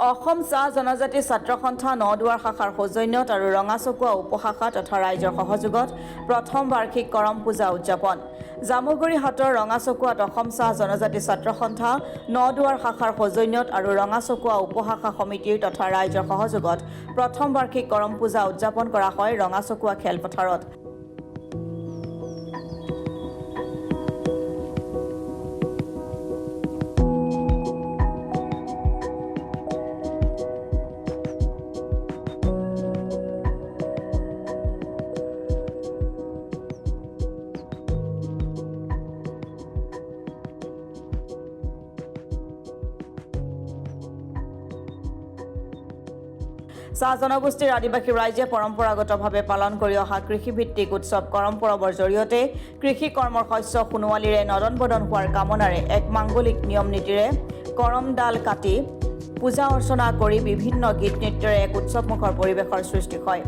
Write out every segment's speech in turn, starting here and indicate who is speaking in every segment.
Speaker 1: অসম চাহ জনজাতি ছাত্ৰ সন্থা নদুৱাৰ শাখাৰ সৌজন্যত আৰু ৰঙাচকুৱা উপশাখা তথা ৰাইজৰ সহযোগত প্ৰথম বাৰ্ষিক কৰম পূজা উদযাপন। জামুগুৰি হাটৰ ৰঙাচকুৱাত অসম চাহ জনজাতি ছাত্ৰ সন্থা নদুৱাৰ শাখাৰ সৌজন্যত আৰু ৰঙাচকুৱা উপশাখা সমিতিৰ তথা ৰাইজৰ সহযোগত প্ৰথম বাৰ্ষিক কৰম পূজা উদযাপন কৰা হয় ৰঙাচকুৱা খেলপথাৰত। চাহ জনগোষ্ঠীৰ আদিবাসী ৰাইজে পৰম্পৰাগতভাৱে পালন কৰি অহা কৃষিভিত্তিক উৎসৱ কৰম পৰৱৰ জৰিয়তে কৃষি কৰ্মৰ শস্য সোণোৱালীৰে নদন বদন হোৱাৰ কামনাৰে এক মাংগলিক নিয়ম নীতিৰে কৰমডাল কাটি পূজা অৰ্চনা কৰি বিভিন্ন গীত নৃত্যৰে এক উৎসৱমুখৰ পৰিৱেশৰ সৃষ্টি হয়।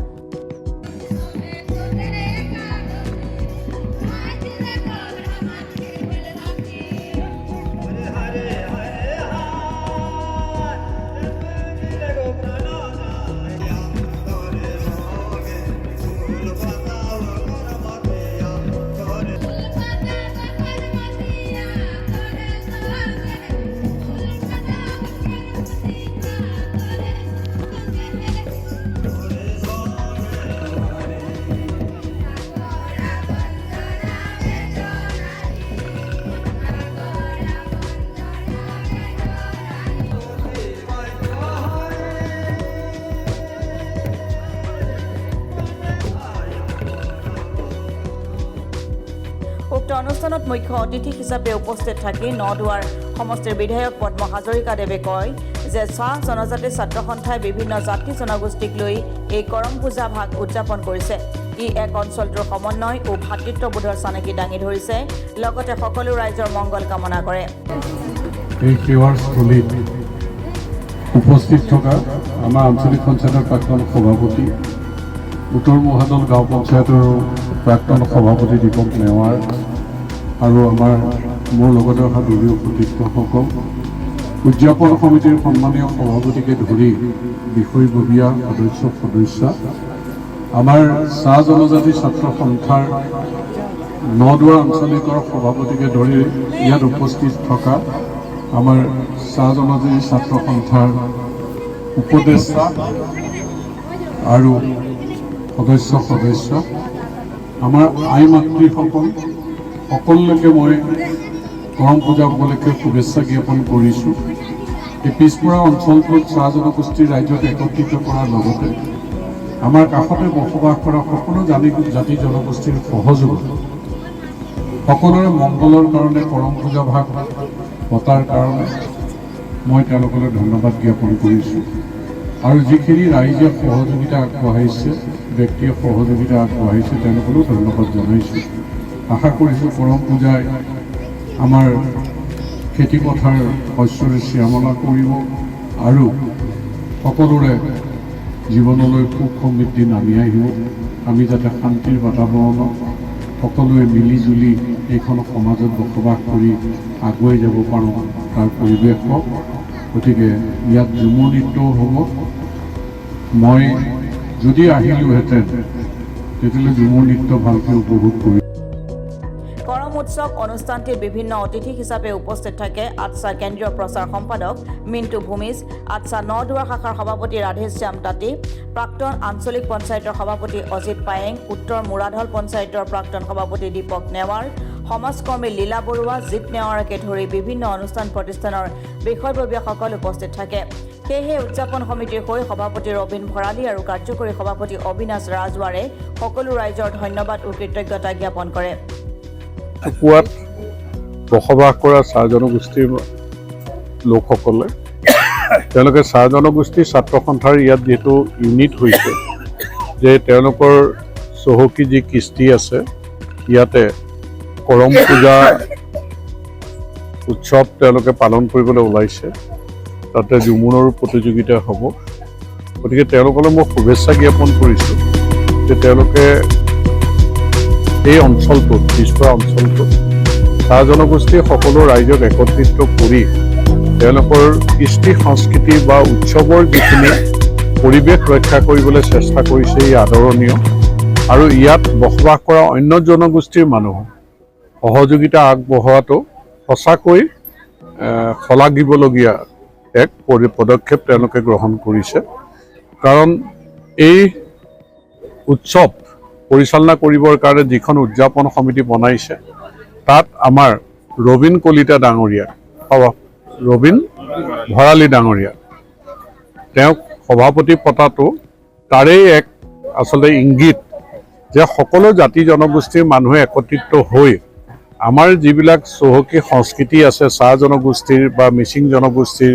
Speaker 1: উক্ত অনুষ্ঠানত মুখ্য অতিথি হিচাপে উপস্থিত থাকি নদুৱাৰ সমষ্টিৰ বিধায়ক পদ্ম হাজৰিকাদেৱে কয় যে চাহ জনজাতি ছাত্ৰ সন্থাই বিভিন্ন জাতি জনগোষ্ঠীক লৈ এই কৰম পূজা ভাগ উদযাপন কৰিছে। ই এক অঞ্চলটোৰ সমন্বয় ও ভাতৃত্ববোধৰ চানেকি দাঙি ধৰিছে, লগতে সকলো ৰাইজৰ মংগল কামনা কৰে।
Speaker 2: এই সেৱাৰ স্থলীত উপস্থিত থকা আমাৰ আঞ্চলিক পঞ্চায়তৰ প্ৰাক্তন সভাপতি, উত্তৰ মহাদল গাঁও পঞ্চায়তৰ প্ৰাক্তন সভাপতি দীপক নেৱাৰ আৰু আমাৰ মোৰ লগতে অহা দলীয় সতীৰ্থসকল, উদযাপন সমিতিৰ সন্মানীয় সভাপতিকে ধৰি বিষয়ববীয়া সদস্য, আমাৰ চাহ জনজাতি ছাত্ৰ সন্থাৰ নদুৱাৰ আঞ্চলিকৰ সভাপতিকে ধৰি ইয়াত উপস্থিত থকা আমাৰ চাহ জনজাতি ছাত্ৰ সন্থাৰ উপদেষ্টা আৰু সদস্য, আমাৰ আই মাতৃসকল সকলোকে মই কৰম পূজা উপলক্ষে শুভেচ্ছা জ্ঞাপন কৰিছোঁ। এই পিছপৰা অঞ্চলটোত চাহ জনগোষ্ঠীৰ ৰাইজক একত্ৰিত কৰাৰ লগতে আমাৰ কাষতে বসবাস কৰা সকলো জাতি জনগোষ্ঠীৰ সহযোগত সকলোৰে মংগলৰ কাৰণে কৰম পূজা ভাগ পতাৰ কাৰণে মই তেওঁলোকলৈ ধন্যবাদ জ্ঞাপন কৰিছোঁ। আৰু যিখিনি ৰাইজে সহযোগিতা আগবঢ়াইছে, ব্যক্তিয়ে সহযোগিতা আগবঢ়াইছে, তেওঁলোকলৈও ধন্যবাদ জনাইছোঁ। আশা কৰিছোঁ কৰম পূজাই আমাৰ খেতিপথাৰ শস্যৰে শ্যামলা কৰিব আৰু সকলোৰে জীৱনলৈ সুখ সমৃদ্ধি নামি আহিব। আমি যাতে শান্তিৰ বাতাবৰণত সকলোৱে মিলিজুলি এইখন সমাজত বসবাস কৰি আগুৱাই যাব পাৰোঁ, তাৰ পৰিৱেশ হওক। গতিকে ইয়াত ঝুমুৰ নৃত্যও হ'ব। মই যদি আহিলোহেঁতেন তেতিয়াহ'লে ঝুমুৰ নৃত্য ভালকৈ উপভোগ কৰি।
Speaker 1: কৰম উৎসৱ অনুষ্ঠানটিত বিভিন্ন অতিথি হিচাপে উপস্থিত থাকে আটছা কেন্দ্ৰীয় প্ৰচাৰ সম্পাদক মিণ্টু ভূমিজ, আটছা নদুৱাৰ শাখাৰ সভাপতি ৰাধেশ্যাম তাঁতী, প্ৰাক্তন আঞ্চলিক পঞ্চায়তৰ সভাপতি অজিত পায়েং, উত্তৰ মুৰাধল পঞ্চায়তৰ প্ৰাক্তন সভাপতি দীপক নেৱাৰ, সমাজকৰ্মী লীলা বৰুৱা, জিত নেৱাৰকে ধৰি বিভিন্ন অনুষ্ঠান প্ৰতিষ্ঠানৰ বিষয়ববীয়াসকল উপস্থিত থাকে। সেয়েহে উদযাপন সমিতিৰ হৈ সভাপতি ৰবীন ভৰালী আৰু কাৰ্যকৰী সভাপতি অবিনাশ ৰাজৱাৰে সকলো ৰাইজৰ ধন্যবাদ ও কৃতজ্ঞতা জ্ঞাপন কৰে।
Speaker 3: কুৱাত বসবাস কৰা চাহ জনগোষ্ঠীৰ লোকসকলে তেওঁলোকে চাহ জনগোষ্ঠীৰ ছাত্ৰ সন্থাৰ ইয়াত যিহেতু ইউনিট হৈছে যে তেওঁলোকৰ চহকী যি কৃষ্টি আছে, ইয়াতে কৰম পূজা উৎসৱ তেওঁলোকে পালন কৰিবলৈ ওলাইছে। তাতে ঝুমুৰৰ প্ৰতিযোগিতা হ'ব। গতিকে তেওঁলোকলৈ মই শুভেচ্ছা জ্ঞাপন কৰিছোঁ যে তেওঁলোকে এই অঞ্চলটোত, পিছপৰা অঞ্চলটোত চাহ জনগোষ্ঠীয়ে সকলো ৰাইজক একত্ৰিত কৰি তেওঁলোকৰ কৃষ্টি সংস্কৃতি বা উৎসৱৰ যিখিনি পৰিৱেশ ৰক্ষা কৰিবলৈ চেষ্টা কৰিছে ই আদৰণীয় আৰু ইয়াত বসবাস কৰা অন্য জনগোষ্ঠীৰ মানুহ সহযোগিতা আগবঢ়োৱাটো সঁচাকৈ শলাগিবলগীয়া এক পদক্ষেপ তেওঁলোকে গ্ৰহণ কৰিছে কাৰণ এই উৎসৱ পৰিচালনা কৰিবৰ কাৰণে যিখন উদযাপন সমিতি বনাইছে তাত আমাৰ ৰবীন কলিতা ডাঙৰীয়া ৰবীন ভৰালী ডাঙৰীয়া তেওঁক সভাপতি পতাটো তাৰেই এক আচলতে ইংগিত যে সকলো জাতি জনগোষ্ঠীৰ মানুহে একত্ৰিত হৈ আমাৰ যিবিলাক চহকী সংস্কৃতি আছে চাহ জনগোষ্ঠীৰ বা মিচিং জনগোষ্ঠীৰ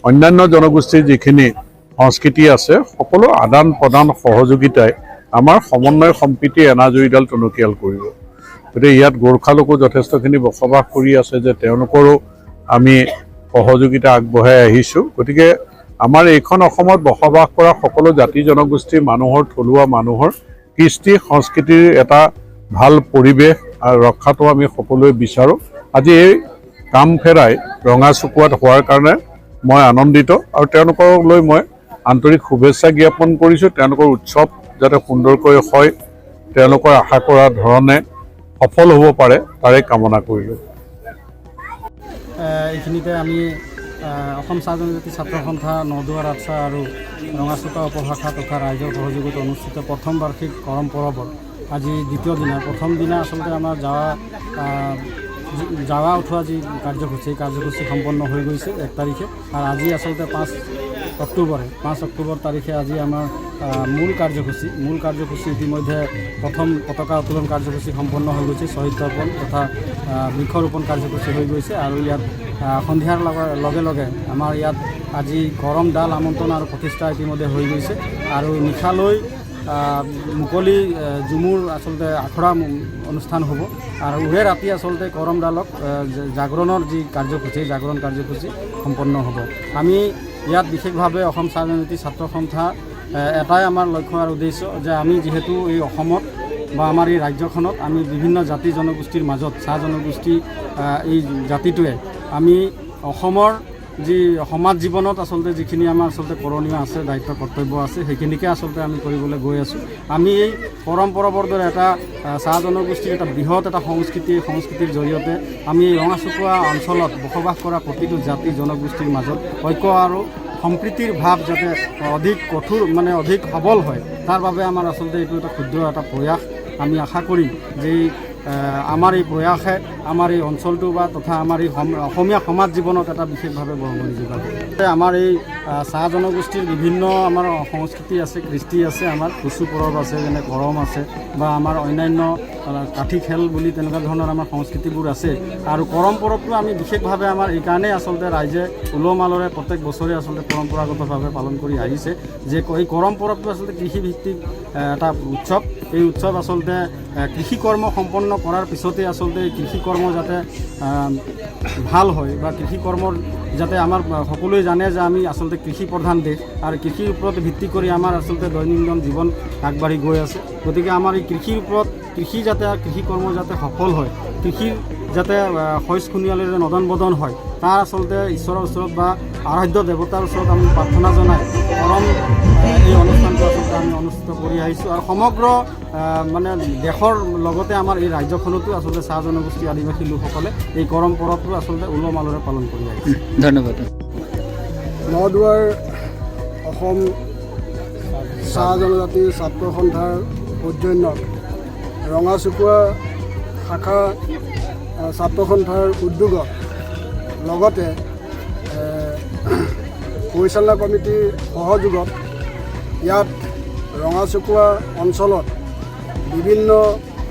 Speaker 3: অন্যান্য জনগোষ্ঠীৰ যিখিনি সংস্কৃতি আছে সকলো আদান প্ৰদান সহযোগিতাই আমাৰ সমন্বয় সম্প্ৰীতি এনাজৰীডাল টনকিয়াল কৰিব গতিকে ইয়াত গোৰ্খা লোকো যথেষ্টখিনি বসবাস কৰি আছে যে তেওঁলোকৰো আমি সহযোগিতা আগবঢ়াই আহিছোঁ গতিকে আমাৰ এইখন অসমত বসবাস কৰা সকলো জাতি জনগোষ্ঠীৰ মানুহৰ থলুৱা মানুহৰ কৃষ্টি সংস্কৃতিৰ এটা ভাল পৰিৱেশ ৰক্ষাটো আমি সকলোৱে বিচাৰোঁ আজি এই কাম ফেৰাই ৰঙাচুকুৱাত হোৱাৰ কাৰণে মই আনন্দিত আৰু তেওঁলোকক লৈ মই আন্তৰিক শুভেচ্ছা জ্ঞাপন কৰিছোঁ তেওঁলোকৰ উৎসৱ যাতে সুন্দৰকৈ হয় তেওঁলোকৰ আশা কৰা ধৰণে সফল হ'ব পাৰে তাৰে কামনা কৰিলোঁ
Speaker 4: এইখিনিতে আমি অসম চাহ জনজাতি ছাত্ৰ সন্থা নদুৱাৰ আটছা আৰু ৰঙাচুকা উপভাষা তথা ৰাইজৰ সহযোগত অনুষ্ঠিত প্ৰথম বাৰ্ষিক কৰম পৰৱৰ আজি দ্বিতীয় দিনা প্ৰথম দিনা আচলতে আমাৰ জাৱা উঠোৱা যি কাৰ্যসূচী এই কাৰ্যসূচী সম্পন্ন হৈ গৈছে 1 তাৰিখে আৰু আজি আচলতে 5 অক্টোবৰ তাৰিখে আজি আমাৰ মূল কাৰ্যসূচী ইতিমধ্যে প্ৰথম পতাকা উত্তোলন কাৰ্যসূচী সম্পন্ন হৈ গৈছে শহীদ তৰ্পণ তথা বৃক্ষৰোপণ কাৰ্যসূচী হৈ গৈছে আৰু ইয়াত সন্ধিয়াৰ লগে লগে আমাৰ ইয়াত আজি কৰম ডাল আমন্ত্ৰণ আৰু প্ৰতিষ্ঠা ইতিমধ্যে হৈ গৈছে আৰু নিশালৈ মুকলি ঝুমুৰ আচলতে আখৰা অনুষ্ঠান হ'ব আৰু উৰে ৰাতি আচলতে কৰম ডালক জাগৰণৰ যি কাৰ্যসূচী জাগৰণ কাৰ্যসূচী সম্পন্ন হ'ব আমি ইয়াত বিশেষভাৱে অসম চাহ জনজাতি ছাত্ৰ সন্থা এটাই আমাৰ লক্ষ্য আৰু উদ্দেশ্য যে আমি যিহেতু এই অসমত বা আমাৰ এই ৰাজ্যখনত আমি বিভিন্ন জাতি জনগোষ্ঠীৰ মাজত চাহ জনগোষ্ঠী এই জাতিটোৱে আমি অসমৰ যি সমাজ জীৱনত আচলতে যিখিনি আমাৰ আচলতে কৰণীয় আছে দায়িত্ব কৰ্তব্য আছে সেইখিনিকে আচলতে আমি কৰিবলৈ গৈ আছোঁ আমি এই কৰম পৰৱৰ দৰে এটা চাহ জনগোষ্ঠীৰ এটা বৃহৎ এটা সংস্কৃতিৰ জৰিয়তে আমি এই ৰঙাচুকুৱা অঞ্চলত বসবাস কৰা প্ৰতিটো জাতি জনগোষ্ঠীৰ মাজত ঐক্য আৰু সম্প্ৰীতিৰ ভাৱ যাতে অধিক কঠোৰ অধিক সবল হয় তাৰ বাবে আমাৰ আচলতে এইটো এটা ক্ষুদ্ৰ এটা প্ৰয়াস আমি আশা কৰিম যে আমাৰ এই প্ৰয়াসে আমাৰ এই অঞ্চলটো বা তথা আমাৰ এই অসমীয়া সমাজ জীৱনত এটা বিশেষভাৱে বৰঙণি যোগাব আমাৰ এই চাহ জনগোষ্ঠীৰ বিভিন্ন আমাৰ সংস্কৃতি আছে কৃষ্টি আছে আমাৰ টুচু পৰৱ আছে যেনে কৰম আছে বা আমাৰ অন্যান্য কাঠি খেল বুলি তেনেকুৱা ধৰণৰ আমাৰ সংস্কৃতিবোৰ আছে আৰু কৰম পৰৱটো আমি বিশেষভাৱে আমাৰ এইকাৰণেই আচলতে ৰাইজে উলহ মালহেৰে প্ৰত্যেক বছৰে আচলতে পৰম্পৰাগতভাৱে পালন কৰি আহিছে যে এই কৰম পৰৱটো আচলতে কৃষিভিত্তিক এটা উৎসৱ এই উৎসৱ আচলতে কৃষি কৰ্ম সম্পন্ন কৰাৰ পিছতে আচলতে কৃষি কৰ্ম যাতে ভাল হয় বা কৃষি কৰ্মৰ যাতে আমাৰ সকলোৱে জানে যে আমি আচলতে কৃষি প্ৰধান দেশ আৰু কৃষিৰ ওপৰত ভিত্তি কৰি আমাৰ আচলতে দৈনন্দিন জীৱন আগবাঢ়ি গৈ আছে গতিকে আমাৰ এই কৃষিৰ ওপৰত কৃষি কৰ্ম যাতে সফল হয় কৃষিৰ যাতে শইচ খুনিয়ালেৰে নদন বদন হয় তাৰ আচলতে ঈশ্বৰৰ ওচৰত বা আৰাধ্য দেৱতাৰ ওচৰত আমি প্ৰাৰ্থনা জনাই কৰম এই অনুষ্ঠানটো আচলতে আমি অনুষ্ঠিত কৰি আহিছোঁ আৰু সমগ্ৰ দেশৰ লগতে আমাৰ এই ৰাজ্যখনতো আচলতে চাহ জনগোষ্ঠী আদিবাসী লোকসকলে এই কৰম পৰৱটো আচলতে উলহ মালহেৰে পালন কৰি আহিছে
Speaker 5: ধন্যবাদ
Speaker 6: নদুৱাৰ অসম চাহ জনজাতি ছাত্ৰ সন্থাৰ সৌজন্যত ৰঙাচুকুৱা শাখা ছাত্ৰ সন্থাৰ উদ্যোগত লগতে পৰিচালনা কমিটিৰ সহযোগত ইয়াত ৰঙাচুকুৱা অঞ্চলত বিভিন্ন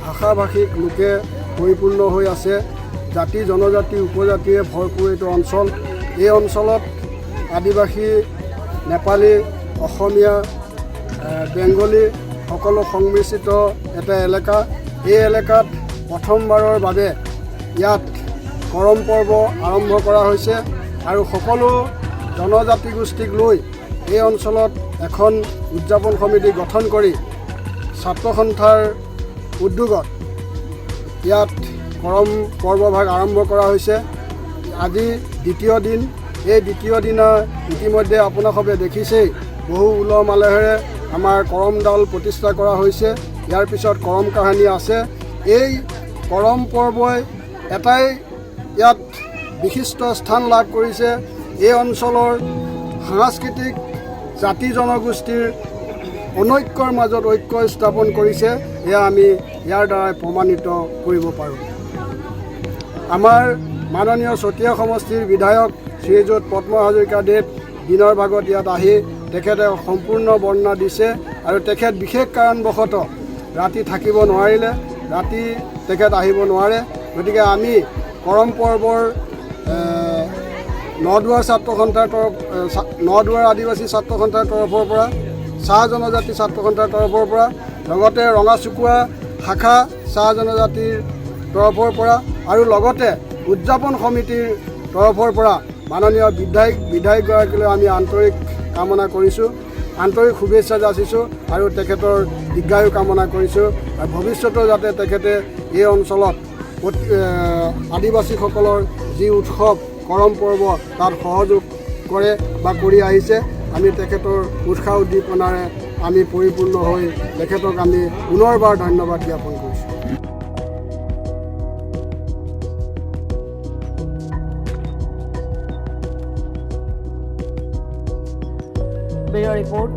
Speaker 6: ভাষা ভাষিক লোকে পৰিপূৰ্ণ হৈ আছে জাতি জনজাতি উপজাতিয়ে ভৰপূৰ এইটো অঞ্চল এই অঞ্চলত আদিবাসী নেপালী অসমীয়া বেংগলী সকলো সংমিশ্ৰিত এটা এলেকা এই এলেকাত প্ৰথমবাৰৰ বাবে ইয়াত কৰম পৰ্ব আৰম্ভ কৰা হৈছে আৰু সকলো জনজাতি গোষ্ঠীক লৈ এই অঞ্চলত এখন উদযাপন সমিতি গঠন কৰি ছাত্ৰ সন্থাৰ উদ্যোগত ইয়াত কৰম পৰ্বভাগ আৰম্ভ কৰা হৈছে আজি দ্বিতীয় দিন এই দ্বিতীয় দিনা ইতিমধ্যে আপোনালোকে দেখিছেই বহু উলহ মালহেৰে আমাৰ কৰমডাল প্ৰতিষ্ঠা কৰা হৈছে। ইয়াৰ পিছত কৰম কাহিনী আছে। এই কৰম পৰ্বই এটাই ইয়াত বিশিষ্ট স্থান লাভ কৰিছে, এই অঞ্চলৰ সাংস্কৃতিক জাতি জনগোষ্ঠীৰ অনৈক্যৰ মাজত ঐক্য স্থাপন কৰিছে। এয়া আমি ইয়াৰ দ্বাৰাই প্ৰমাণিত কৰিব পাৰোঁ। আমাৰ মাননীয় চতিয়া সমষ্টিৰ বিধায়ক শ্ৰীযুত পদ্ম হাজৰিকাদেৱ দিনৰ ভাগত ইয়াত আহি তেখেতে সম্পূৰ্ণ বৰ্ণনা দিছে আৰু তেখেত বিশেষ কাৰণবশতঃ ৰাতি থাকিব নোৱাৰিলে, ৰাতি তেখেত আহিব নোৱাৰে। গতিকে আমি কৰম পৰ্বৰ নদুৱাৰ ছাত্ৰ সন্থাৰ নদুৱাৰ আদিবাসী ছাত্ৰ সন্থাৰ তৰফৰ পৰা, চাহ জনজাতি ছাত্ৰ সন্থাৰ তৰফৰ পৰা, লগতে ৰঙাচুকুৱা শাখা চাহ জনজাতিৰ তৰফৰ পৰা আৰু লগতে উদযাপন সমিতিৰ তৰফৰ পৰা মাননীয় বিধায়কগৰাকীলৈ আমি আন্তৰিক কামনা কৰিছোঁ, আন্তৰিক শুভেচ্ছা যাচিছোঁ আৰু তেখেতৰ দীৰ্ঘায়ু কামনা কৰিছোঁ। আৰু ভৱিষ্যতেও যাতে তেখেতে এই অঞ্চলত আদিবাসীসকলৰ যি উৎসৱ কৰম পৰ্ব তাত সহযোগ কৰে বা কৰি আহিছে। আমি তেখেতৰ উৎসাহ উদ্দীপনাৰে আমি পৰিপূৰ্ণ হৈ তেখেতক আমি পুনৰবাৰ ধন্যবাদ জ্ঞাপন কৰিছোঁ।
Speaker 1: Bureau' report.